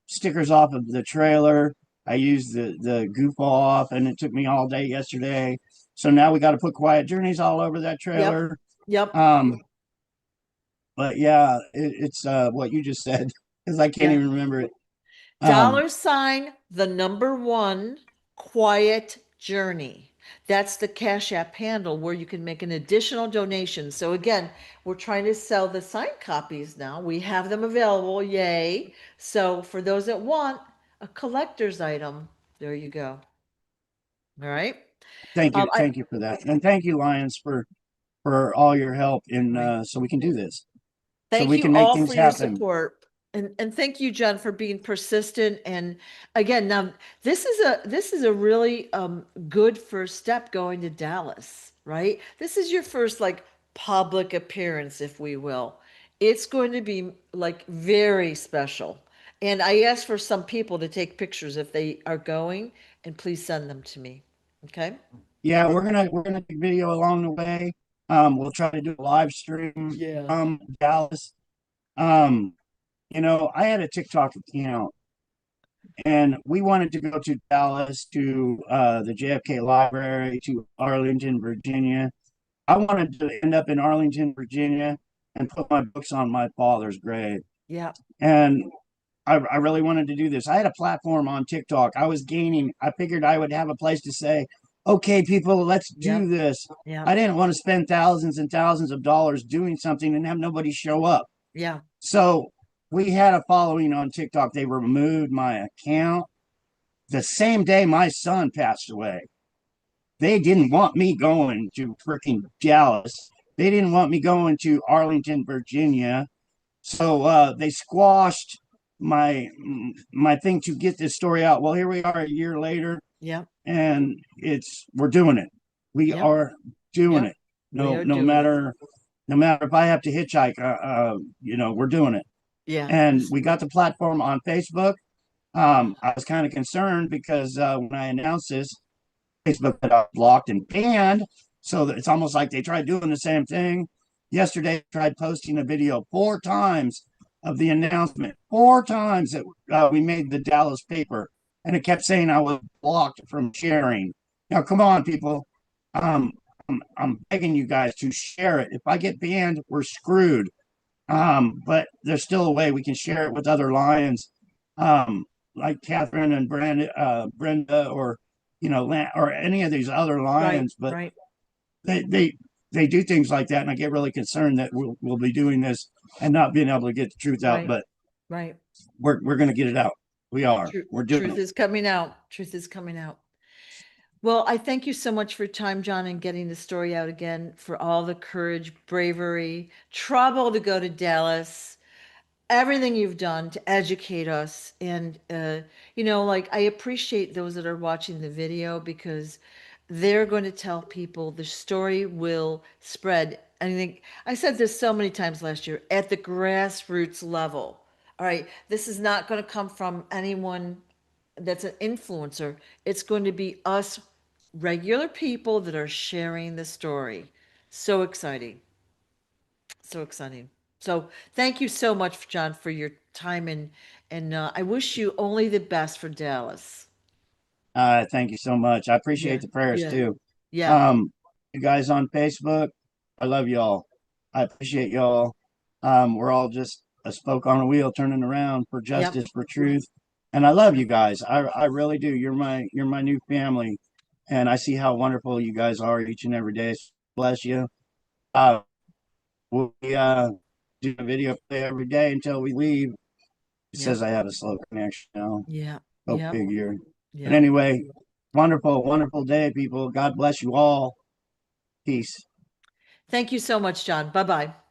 stickers off of the trailer. I used the goof off, and it took me all day yesterday. So now we got to put quiet journeys all over that yep, trailer. yep, Um, but yeah, it's what you just said because I can't yeah. even remember it. Um, $, the number one, Quiet Journey. That's the Cash App handle where you can make an additional donation. So again, we're trying to sell the signed copies now. We have them available, yay. So for those that want a collector's item, there you go. All right. thank you, I thank you for that, and thank you, Lions, for all your help in right. so we can do this, so Thank we you can make all for things your happen. support. And thank you, Jen, for being persistent. And again, now this is a really good first step going to Dallas, right? This is your first like public appearance, if we will. It's going to be like very special. And I asked for some people to take pictures if they are going, and please send them to me. Okay? Yeah, we're gonna take video along the way. We'll try to do a live stream Yeah. from Dallas. Um, I had a TikTok account and we wanted to go to Dallas, to the JFK Library, to Arlington, Virginia. I wanted to end up in Arlington, Virginia, and put my books on my father's grave. Yeah. And I really wanted to do this. I had a platform on TikTok. I was gaining, I figured I would have a place to say, okay, people, let's Yeah. do this. Yeah. I didn't want to spend thousands and thousands of dollars doing something and have nobody show up. Yeah. So we had a following on TikTok. They removed my account the same day my son passed away. They didn't want me going to freaking Dallas. They didn't want me going to Arlington, Virginia. So they squashed my thing to get this story out. Well, here we are a year later, Yeah. and we're doing it. We Yep. are doing Yep. it. We No, are no doing it. matter no matter if I have to hitchhike, we're doing it. Yeah. And we got the platform on Facebook. I was kind of concerned because when I announced this, Facebook got blocked and banned. So it's almost like they tried doing the same thing. Yesterday, I tried posting a video 4 times of the announcement, 4 times that we made the Dallas paper, and it kept saying I was blocked from sharing. Now, come on, people. Um, I'm begging you guys to share it. If I get banned, we're screwed. But there's still a way we can share it with other lions, like Catherine and Brenda, or or any of these other Right. lions. But Right. they they they do things like that, and I get really concerned that we'll be doing this and not being able to get the truth out. Right. But Right. we're going to get it out. We are. We're doing Truth it. is coming out. Truth is coming out. Well, I thank you so much for your time, John, and getting the story out again, for all the courage, bravery, trouble to go to Dallas, everything you've done to educate us. And, like, I appreciate those that are watching the video, because they're going to tell people, the story will spread. I think I said this so many times last year, at the grassroots level. All right, this is not going to come from anyone that's an influencer. It's going to be us regular people that are sharing the story. So exciting. So exciting. So thank you so much, John, for your time, and I wish you only the best for Dallas. Thank you so much. I Yeah. appreciate the prayers Yeah. too. Yeah. Um, you guys on Facebook, I love y'all. I appreciate y'all. We're all just a spoke on a wheel turning around for Yep. justice, for truth. And I love Yep. you guys. I really do. You're my new family. And I see how wonderful you guys are each and every day. Bless you. Uh, we do a video play every day until we leave. It Yep. says I have a slow connection now. Yeah. Go Yep. figure. But Yep. anyway, wonderful, wonderful day, people. God bless you all. Peace. Thank you so much, John. Bye bye.